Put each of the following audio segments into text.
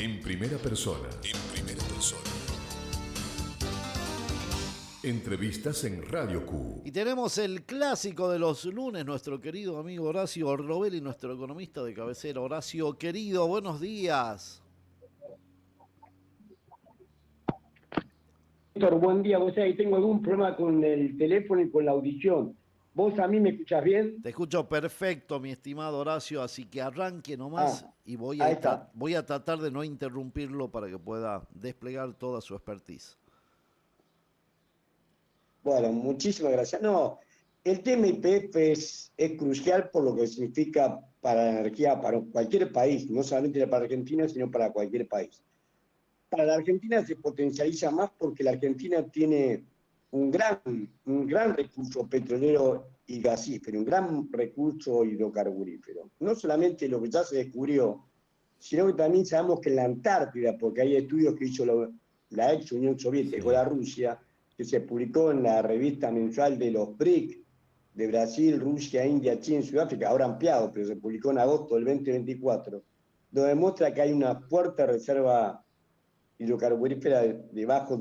En primera persona. En primera persona. Entrevistas en Radio Q. Y tenemos el clásico de los lunes, nuestro querido amigo Horacio Rovelli, nuestro economista de cabecera. Horacio, querido, buenos días. Héctor, buen día. Vos sabés, tengo algún problema con el teléfono y con la audición. ¿Vos a mí me escuchás bien? Te escucho perfecto, mi estimado Horacio, así que arranque nomás Ah, y voy ahí a, está. voy a tratar de no interrumpirlo para que pueda desplegar toda su expertise. Bueno, muchísimas gracias. No, el tema YPF es crucial por lo que significa para la energía, para cualquier país, no solamente para Argentina, sino para cualquier país. Para la Argentina se potencializa más porque la Argentina tiene un gran recurso petrolero y gasífero, un gran recurso hidrocarburífero. No solamente lo que ya se descubrió, sino que también sabemos que en la Antártida, porque hay estudios que hizo la ex Unión Soviética o Sí. la Rusia, que se publicó en la revista mensual de los BRIC, de Brasil, Rusia, India, China y Sudáfrica, ahora ampliado, pero se publicó en agosto del 2024, donde demuestra que hay una fuerte reserva hidrocarburífera debajo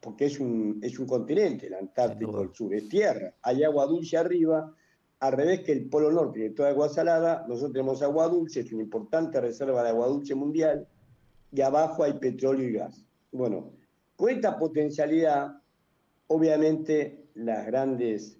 porque es un continente, el Sin Antártico duda. del Sur, es tierra, hay agua dulce arriba, al revés que el Polo Norte, que es toda agua salada, nosotros tenemos agua dulce, es una importante reserva de agua dulce mundial, y abajo hay petróleo y gas. Bueno, con esta potencialidad, obviamente las grandes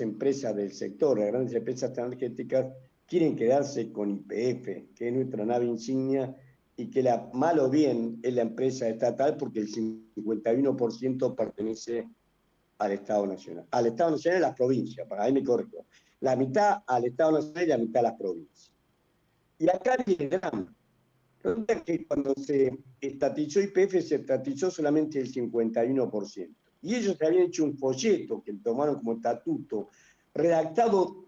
empresas del sector, las grandes empresas energéticas, quieren quedarse con YPF, que es nuestra nave insignia, y que mal o bien es la empresa estatal porque el 51% pertenece al Estado Nacional. Al Estado Nacional y a las provincias, para ahí me corrijo. La mitad al Estado Nacional y la mitad a las provincias. Y acá viene el drama. Resulta que cuando se estatizó YPF se estatizó solamente el 51%. Y ellos habían hecho un folleto que tomaron como estatuto, redactado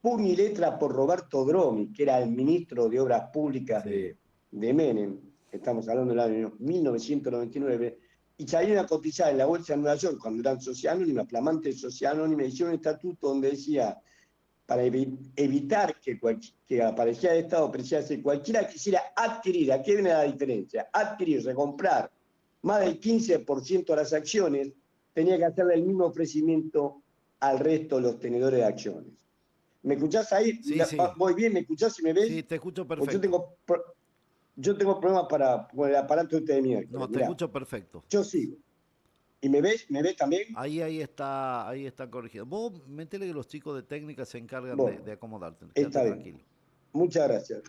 puño y letra por Roberto Dromi, que era el ministro de Obras Públicas Sí. de Menem, estamos hablando del año 1999, y salieron a cotizar en la bolsa de Nueva York cuando eran sociedad anónima, flamante sociedad anónima, hicieron un estatuto donde decía, para evitar que apareciera el Estado, si cualquiera quisiera adquirir, ¿a qué viene la diferencia? Adquirir, recomprar más del 15% de las acciones, tenía que hacerle el mismo ofrecimiento al resto de los tenedores de acciones. ¿Me escuchás ahí? Sí, sí. ¿Voy bien? ¿Me escuchás y me ves? Sí, te escucho Pues yo perfecto. tengo, yo tengo problemas con el aparato este de miércoles. No, te Mirá, escucho perfecto. yo sigo. ¿Y me ves? ¿Me ves también? Ahí está corregido. Vos metele que los chicos de técnica se encargan de Bueno, acomodarte. Quédate está bien. tranquilo. Muchas gracias.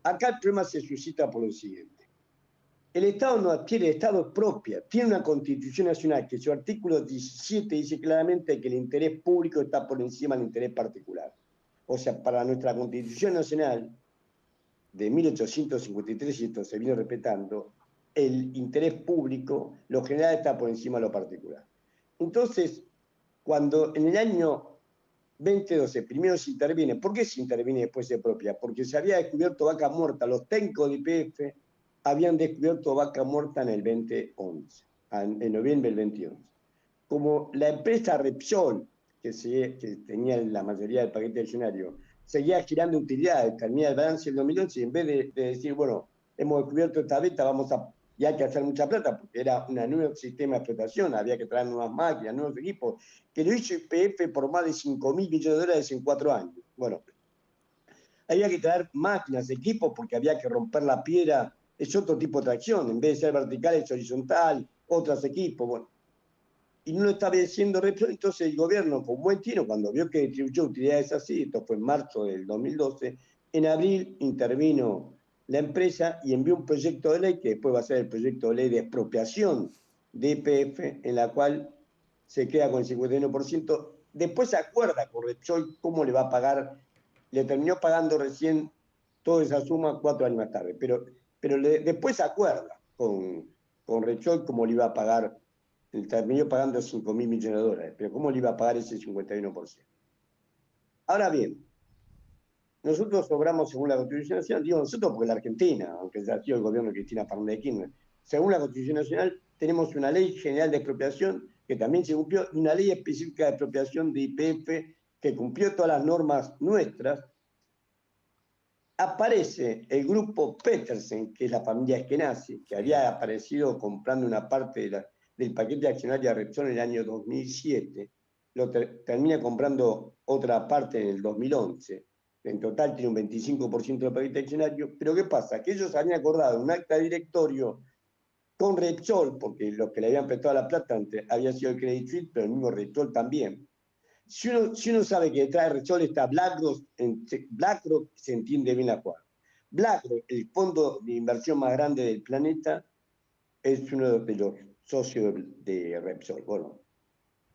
Acá el problema se suscita por lo siguiente. El Estado no adquiere, el Estado es propia. Tiene una Constitución Nacional que su artículo 17 dice claramente que el interés público está por encima del interés particular. O sea, para nuestra Constitución Nacional de 1853, y esto se viene respetando, el interés público, lo general está por encima de lo particular. Entonces, cuando en el año 2012 primero se interviene, ¿por qué se interviene y después se propia? Porque se había descubierto vaca muerta, los técnicos de YPF habían descubierto vaca muerta en el 2011, en noviembre del 2011. Como la empresa Repsol, que tenía la mayoría del paquete accionario, seguía girando utilidades, termina el balance del 2011 y en vez de decir, bueno, hemos descubierto esta beta, y hay que hacer mucha plata, porque era un nuevo sistema de explotación, había que traer nuevas máquinas, nuevos equipos, que lo hizo YPF por más de 5.000 millones de dólares en 4 años. Bueno, había que traer máquinas, equipos, porque había que romper la piedra, es otro tipo de tracción, en vez de ser vertical es horizontal, otros equipos, bueno. Y no lo estaba diciendo Repsol, entonces el gobierno, con buen tino, cuando vio que distribuyó utilidades así, esto fue en marzo del 2012, en abril intervino la empresa y envió un proyecto de ley, que después va a ser el proyecto de ley de expropiación de YPF, en la cual se queda con el 51%. Después se acuerda con Repsol cómo le va a pagar, le terminó pagando recién toda esa suma 4 años más tarde, pero después se acuerda con Repsol cómo le iba a pagar, terminó pagando 5.000 millones de dólares, pero ¿cómo le iba a pagar ese 51%? Ahora bien, nosotros obramos según la Constitución Nacional, digo nosotros porque la Argentina, aunque ya ha sido el gobierno de Cristina Fernández de Kirchner, según la Constitución Nacional tenemos una ley general de expropiación que también se cumplió, y una ley específica de expropiación de YPF que cumplió todas las normas nuestras. aparece el grupo Petersen, que es la familia Eskenazi, que había aparecido comprando una parte del paquete accionario de Repsol en el año 2007, termina comprando otra parte en el 2011. En total tiene un 25% del paquete accionario. Pero ¿qué pasa? Que ellos habían acordado un acta de directorio con Repsol, porque los que le habían prestado la plata había sido el Credit Suisse, pero el mismo Repsol también. Si uno sabe que detrás de Repsol está BlackRock se entiende bien la jugada. BlackRock, el fondo de inversión más grande del planeta, es uno de los socios de Repsol. Bueno,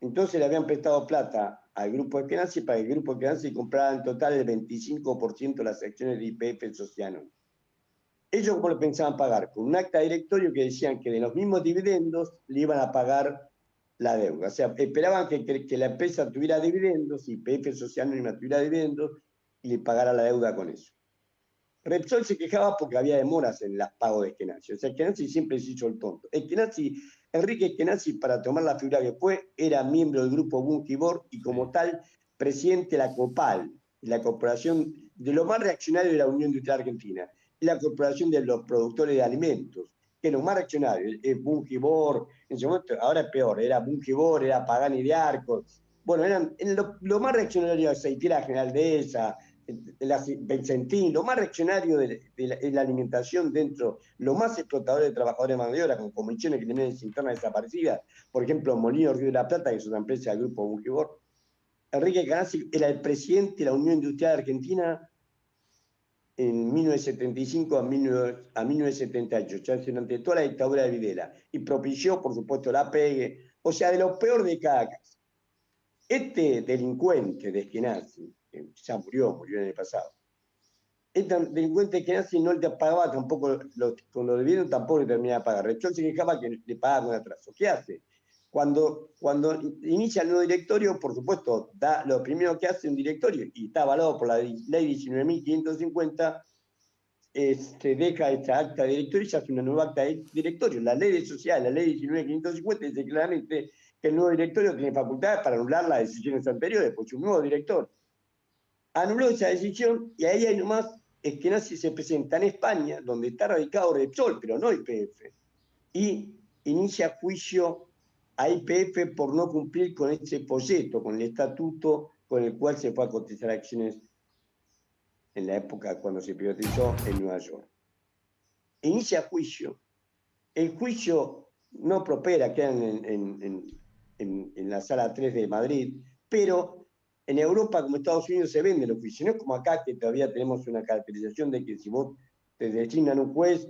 entonces le habían prestado plata al grupo Eskenazi para que el grupo Eskenazi comprara en total el 25% de las acciones de YPF Sociano. Ellos, ¿cómo lo pensaban pagar? Con un acta de directorio que decían que de los mismos dividendos le iban a pagar la deuda. O sea, esperaban que la empresa tuviera dividendos, y YPF Sociano tuviera dividendos, y le pagara la deuda con eso. Repsol se quejaba porque había demoras en los pagos de Eskenazi. O sea, Eskenazi siempre se hizo el tonto. Enrique Eskenazi, para tomar la figura que fue, era miembro del grupo Bunge Bor y como tal, presidente de la COPAL, la corporación de lo más reaccionario de la Unión Industrial Argentina, y la corporación de los productores de alimentos, que lo más reaccionario, es Bunge Bor, en ese momento, ahora es peor, era Bunge Bor, era Pagani de Arcos, bueno, eran lo más reaccionario, Aceitera General de esa, Vicentín, lo más reaccionario de la alimentación dentro, lo más explotador de trabajadores de mano de obra, con comisiones criminales internas desaparecidas, por ejemplo, Molino Río de la Plata, que es una empresa del grupo Bujibor. Enrique Eskenazi era el presidente de la Unión Industrial Argentina en 1975 a 1978, ya durante toda la dictadura de Videla, y propició, por supuesto, la pegue, o sea, de lo peor de cada caso. Este delincuente de Eskenazi, que ya murió el año pasado, este delincuente de Eskenazi no le pagaba tampoco, con lo debido tampoco le terminaba de pagar. Repsol se quejaba que le pagaba con atraso. ¿Qué hace? Cuando inicia el nuevo directorio, por supuesto, da lo primero que hace un directorio, y está avalado por la ley 19.550, se deja esta acta de directorio y se hace una nueva acta de directorio. La ley de sociedad, la ley 19.550, dice claramente que el nuevo directorio tiene facultades para anular las decisiones anteriores, pues un nuevo director anuló esa decisión y ahí hay nomás Eskenazi se presenta en España, donde está radicado Repsol, pero no YPF, y inicia juicio a YPF por no cumplir con ese proyecto, con el estatuto con el cual se fue a cotizar acciones en la época cuando se privatizó en Nueva York. Inicia juicio. El juicio no prospera, queda en la sala 3 de Madrid, pero en Europa, como Estados Unidos, se venden los juicios. No es como acá, que todavía tenemos una caracterización de que si vos te designan un juez,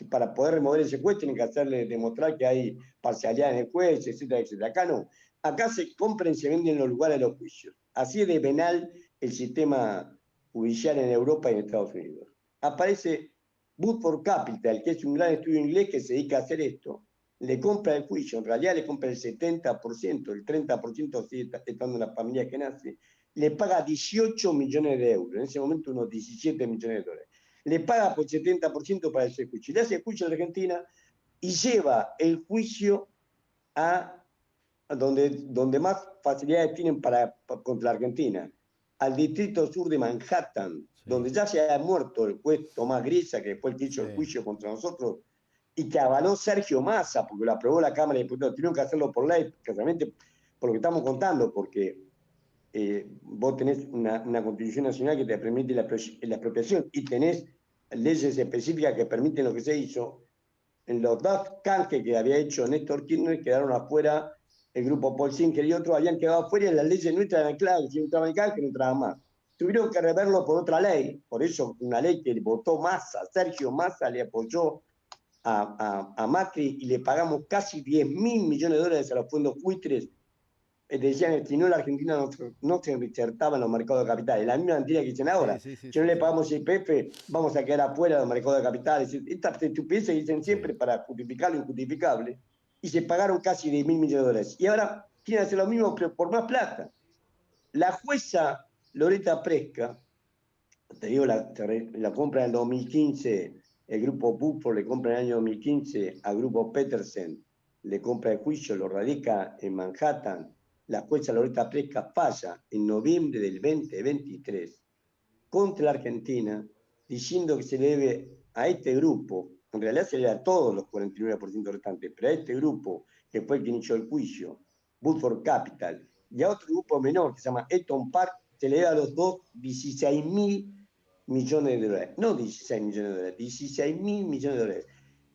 para poder remover ese juez, tienen que hacerle demostrar que hay parcialidad en el juez, etcétera, etcétera. Acá no. Acá se compran y se venden los lugares de los juicios. Así es de penal el sistema judicial en Europa y en Estados Unidos. Aparece Woodford Capital, que es un gran estudio inglés que se dedica a hacer esto, le compra el juicio, en realidad le compra el 70%, el 30% sigue estando en la familia que nace, le paga 18 millones de euros, en ese momento unos 17 millones de dólares. Le paga por 70% para ese juicio. Le hace el juicio a la Argentina y lleva el juicio a donde más facilidades tienen contra la Argentina, al distrito sur de Manhattan, sí, donde ya se ha muerto el juez Tomás Grisa, que fue el que hizo el juicio contra nosotros, y que avaló Sergio Massa, porque lo aprobó la Cámara de Diputados. Tuvieron que hacerlo por ley, precisamente por lo que estamos contando, porque vos tenés una Constitución Nacional que te permite la expropiación y tenés leyes específicas que permiten lo que se hizo. En los dos canjes que había hecho Néstor Kirchner quedaron afuera el grupo Paul Sinker y otros, habían quedado afuera y las leyes nuestras eran claras, si no entraba el canje, no entraba más. Tuvieron que reverlo por otra ley, por eso una ley que votó Massa, Sergio Massa le apoyó a Macri y le pagamos casi 10.000 millones de dólares a los fondos buitres. Decían que si no la Argentina no se insertaba en los mercados de capitales. La misma mentira que dicen ahora. Si no le pagamos YPF, vamos a quedar afuera de los mercados de capitales. Estas estupideces que dicen siempre para justificar lo injustificable. Y se pagaron casi 10.000 millones de dólares. Y ahora quieren hacer lo mismo, pero por más plata. La jueza Loreta Presca, te digo, la compra en el 2015, el grupo Buford le compra en el año 2015 al grupo Petersen, le compra el juicio, lo radica en Manhattan. La jueza Loreta Presca falla en noviembre del 2023 contra la Argentina diciendo que se le debe a este grupo, en realidad se le debe a todos los 49% restantes, pero a este grupo, que fue el que inició el juicio, Woodford Capital, y a otro grupo menor que se llama Eton Park, se le debe a los dos 16.000 millones de dólares. No 16 millones de dólares, 16.000 millones de dólares.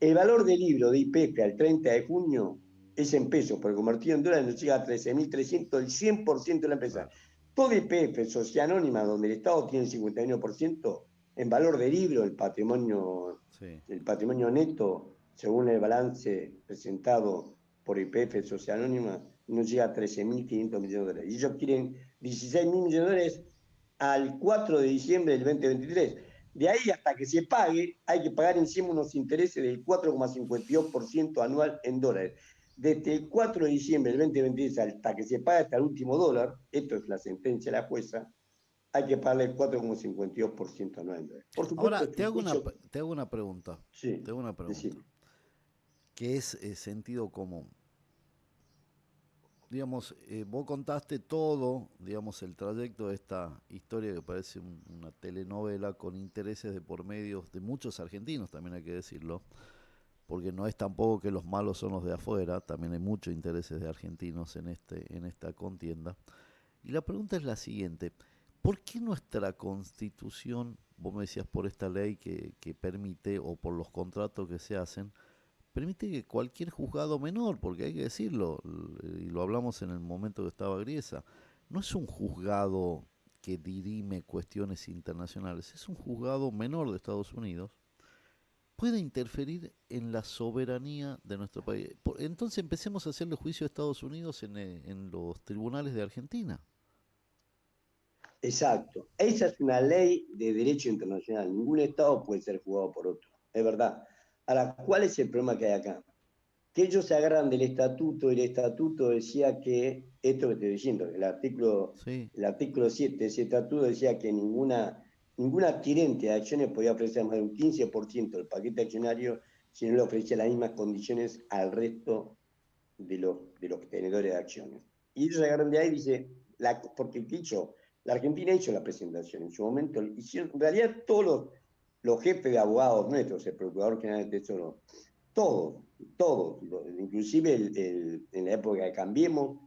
El valor del libro de YPF al 30 de junio es en pesos, porque convertido en dólares nos llega a 13.300, el 100% de la empresa. Claro. Toda YPF, sociedad anónima, donde el Estado tiene el 51%, en valor de libro, Sí. el patrimonio neto, según el balance presentado por YPF, sociedad anónima, nos llega a 13.500 millones de dólares. Y ellos quieren 16.000 millones de dólares al 4 de diciembre del 2023. De ahí hasta que se pague, hay que pagar encima unos intereses del 4,52% anual en dólares. Desde el 4 de diciembre del 2023 hasta que se pague hasta el último dólar, esto es la sentencia de la jueza, hay que pagarle el 4,52% anual en dólares. Por supuesto, Ahora, es un juicio. te hago una pregunta, Sí, te hago una pregunta, decime. que es sentido común. Digamos, vos contaste todo, digamos, el trayecto de esta historia que parece una telenovela con intereses de por medio de muchos argentinos, también hay que decirlo, porque no es tampoco que los malos son los de afuera, también hay muchos intereses de argentinos en esta contienda. Y la pregunta es la siguiente: ¿por qué nuestra Constitución, vos me decías por esta ley que permite, o por los contratos que se hacen, permite que cualquier juzgado menor, porque hay que decirlo, y lo hablamos en el momento que estaba Griesa, no es un juzgado que dirime cuestiones internacionales, es un juzgado menor de Estados Unidos, puede interferir en la soberanía de nuestro país? Entonces empecemos a hacerle juicio a Estados Unidos en los tribunales de Argentina. Exacto. Esa es una ley de derecho internacional. Ningún Estado puede ser juzgado por otro. Es verdad. Ahora, ¿cuál es el problema que hay acá? Que ellos se agarran del estatuto, y el estatuto decía que, esto que estoy diciendo, Sí, el artículo 7 de ese estatuto decía que ningún adquirente de acciones podía ofrecer más de un 15% del paquete accionario si no le ofrecía las mismas condiciones al resto de los tenedores de acciones. Y ellos se agarran de ahí y dice, porque dicho, la Argentina hizo la presentación en su momento, hicieron, en realidad todos los jefes de abogados nuestros, el Procurador General del Tesoro, todos, todos, inclusive en la época de Cambiemos,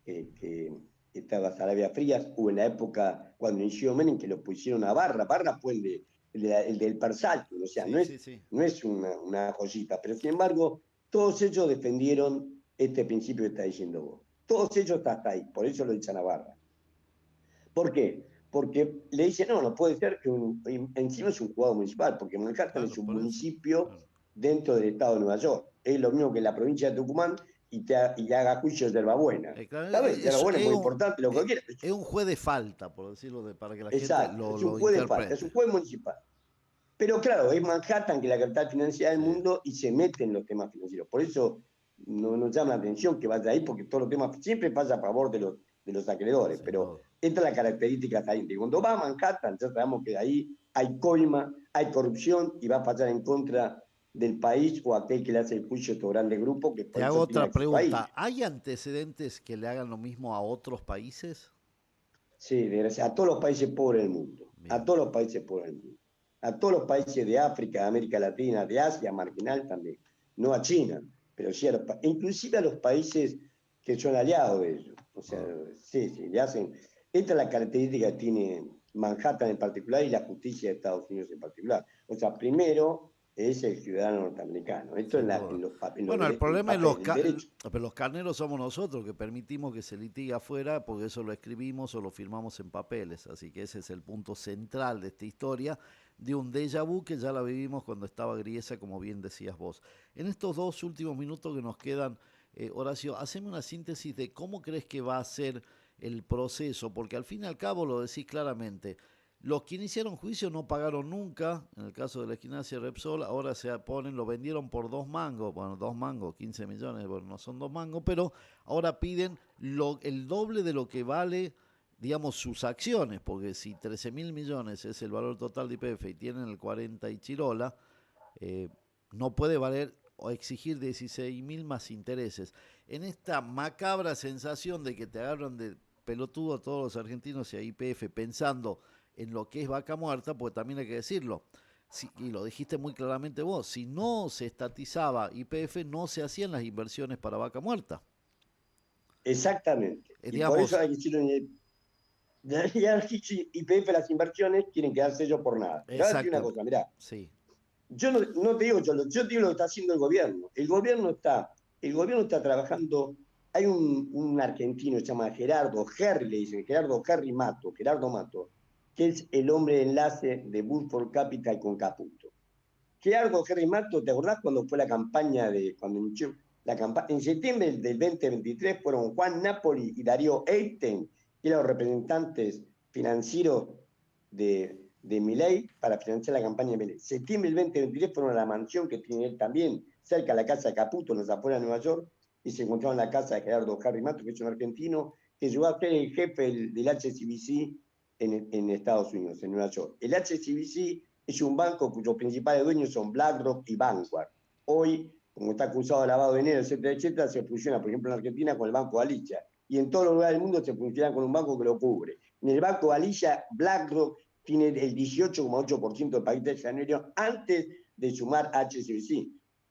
que estaba Sarabia Frías, o en la época cuando inició Menem, que lo pusieron a Barra fue el del Persalto, o sea, sí, sí, sí. no es una joyita, pero sin embargo, todos ellos defendieron este principio que está diciendo vos. Todos ellos hasta ahí, por eso lo echan a Barra. ¿Por qué? Porque le dicen, no, no puede ser que encima es un juzgado municipal, porque Manhattan Claro, es un por eso. municipio Claro. dentro del estado de Nueva York. Es lo mismo que la provincia de Tucumán y haga juicio de Yerbabuena. Claro, Está bien, Yerbabuena es muy importante, lo que quiera. es un juez de falta, por decirlo, para que la gente Exacto, es un lo juez de falta, es un interprete. juez municipal. Pero claro, es Manhattan, que es la capital financiera del Sí, mundo, y se mete en los temas financieros. Por eso no nos llama la atención que vaya ahí, porque todos los temas siempre pasa a favor de los acreedores. sin Pero duda. esta es la característica saliente. Cuando va a Manhattan, ya sabemos que ahí hay coima, hay corrupción, y va a pasar en contra del país o aquel que le hace el juicio a estos grandes grupos que Te por hago eso tienen otra acceso ahí. pregunta. ¿Hay antecedentes que le hagan lo mismo a otros países? Sí, a todos los países pobres del mundo, a Bien. todos los países pobres del mundo, a todos los países de África, de América Latina, de Asia, marginal también, no a China, pero sí inclusive a los países que son aliados de ellos. O sea, Ah, sí, sí, le hacen. Esta es la característica que tiene Manhattan en particular y la justicia de Estados Unidos en particular. O sea, primero es el ciudadano norteamericano. Esto sin duda. Bueno, el en problema es papel, el derecho. pero los carneros somos nosotros que permitimos que se litigue afuera porque eso lo escribimos o lo firmamos en papeles. Así que ese es el punto central de esta historia, de un déjà vu que ya la vivimos cuando estaba Griesa, como bien decías vos. En estos dos últimos minutos que nos quedan, Horacio, haceme una síntesis de cómo crees que va a ser el proceso, porque al fin y al cabo lo decís claramente. Los que iniciaron juicio no pagaron nunca, en el caso de la Esquinacia Repsol, ahora se ponen, lo vendieron por 2 mangos, bueno, 2 mangos, 15 millones, bueno, no son 2 mangos, pero ahora piden el doble de lo que vale, digamos, sus acciones, porque si 13.000 millones es el valor total de YPF y tienen el 40 y chirola, eh, no puede valer o exigir 16.000 más intereses. En esta macabra sensación de que te agarran de pelotudo a todos los argentinos y a YPF pensando en lo que es vaca muerta, porque también hay que decirlo, y lo dijiste muy claramente vos, si no se estatizaba YPF, no se hacían las inversiones para vaca muerta. Exactamente. Y por Digamos, eso hay que decirlo. Ya YPF, las inversiones quieren quedarse ellos por nada. Pero ahora te digo una cosa, mirá. Sí. Yo no te digo yo te digo lo que está haciendo el gobierno. El gobierno está trabajando. Hay un argentino que se llama Gerardo Gerri, le dicen, Gerardo Mato, que es el hombre de enlace de Bull for Capital con Caputo. Gerardo Gerri Mato, ¿te acordás cuando fue la campaña en septiembre del 2023 fueron Juan Napoli y Darío Eiten, que eran los representantes financieros de Milei para financiar la campaña de Milei? Septiembre del 2023 fueron a la mansión que tiene él también, cerca de la casa de Caputo, en las afueras de Nueva York, y se encontraron en la casa de Gerardo Gerri Mato, que es un argentino, que llegó a ser el jefe del HSBC en Estados Unidos, en Nueva York. El HSBC es un banco cuyos principales dueños son BlackRock y Vanguard. Hoy, como está acusado de lavado de dinero, etcétera, etcétera, se fusiona, por ejemplo, en Argentina con el Banco Galicia. Y en todos los lugares del mundo se fusiona con un banco que lo cubre. En el Banco Galicia, BlackRock tiene el 18,8% del paquete accionario antes de sumar HSBC.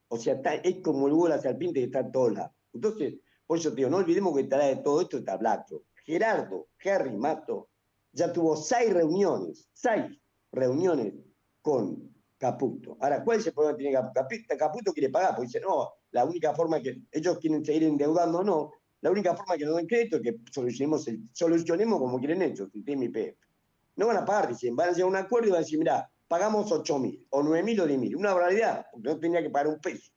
O sea, es como el huevo de la serpiente que está en todos lados. Entonces, por eso te digo, no olvidemos que detrás de todo esto está BlackRock. Gerardo Gerri Mato ya tuvo 6 reuniones con Caputo. Ahora, ¿cuál es el problema que tiene Caputo? Caputo quiere pagar, porque dice, no, la única forma que ellos quieren seguir endeudando, no, la única forma que nos den crédito es que solucionemos como quieren ellos, el tema YPF. No van a pagar, dicen, van a llegar a un acuerdo y van a decir, mirá, pagamos 8.000, o 9.000 o 10.000, una barbaridad, porque no tenía que pagar un peso.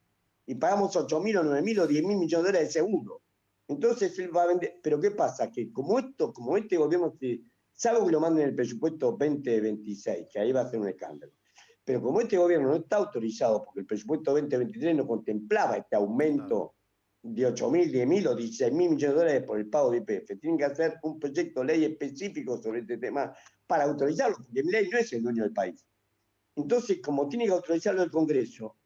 Y pagamos 8.000 o 9.000 o 10.000 millones de dólares de seguro. Entonces él va a vender. Pero ¿qué pasa? Que como este gobierno, salvo que lo manden en el presupuesto 2026, que ahí va a ser un escándalo. Pero como este gobierno no está autorizado, porque el presupuesto 2023 no contemplaba este aumento de 8.000, 10.000 o 16.000 millones de dólares por el pago de YPF, tienen que hacer un proyecto de ley específico sobre este tema para autorizarlo, porque mi ley no es el dueño del país. Entonces, como tiene que autorizarlo el Congreso,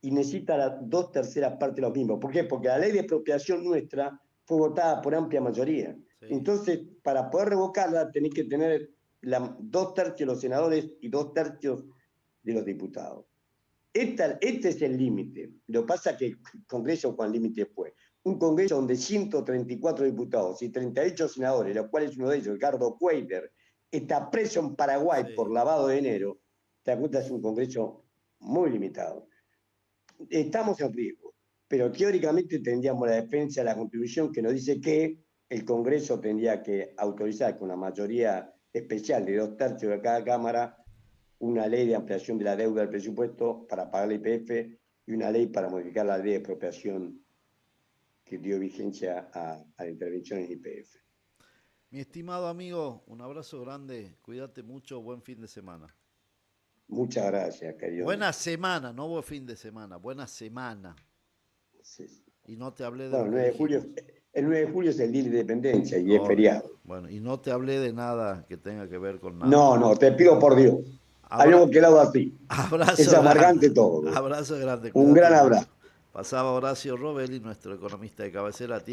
y necesita las 2/3 partes de los mismos. ¿Por qué? Porque la ley de expropiación nuestra fue votada por amplia mayoría. Sí. Entonces, para poder revocarla, tenés que tener 2/3 de los senadores y 2/3 de los diputados. Este es el límite. Lo que pasa es que el Congreso, ¿cuál límite fue? Un Congreso donde 134 diputados y 38 senadores, los cuales uno de ellos, Ricardo Cuellar, está preso en Paraguay por lavado de dinero, te das cuenta, es un Congreso muy limitado. Estamos en riesgo, pero teóricamente tendríamos la defensa de la Constitución que nos dice que el Congreso tendría que autorizar con la mayoría especial de 2/3 de cada Cámara una ley de ampliación de la deuda del presupuesto para pagar la YPF y una ley para modificar la ley de expropiación que dio vigencia a la intervención en YPF. Mi estimado amigo, un abrazo grande, cuídate mucho, buen fin de semana. Muchas gracias, querido. Buena semana, no buen fin de semana, buena semana. Sí. Y no te hablé de... Bueno, el 9 de julio es el Día de la Independencia y es feriado. Bueno, y no te hablé de nada que tenga que ver con nada. No, te pido por Dios. Habíamos quedado así. Abrazo es amargante grande. Todo. Abrazo grande. Un gran abrazo. Pasaba Horacio Robelli, nuestro economista de cabecera.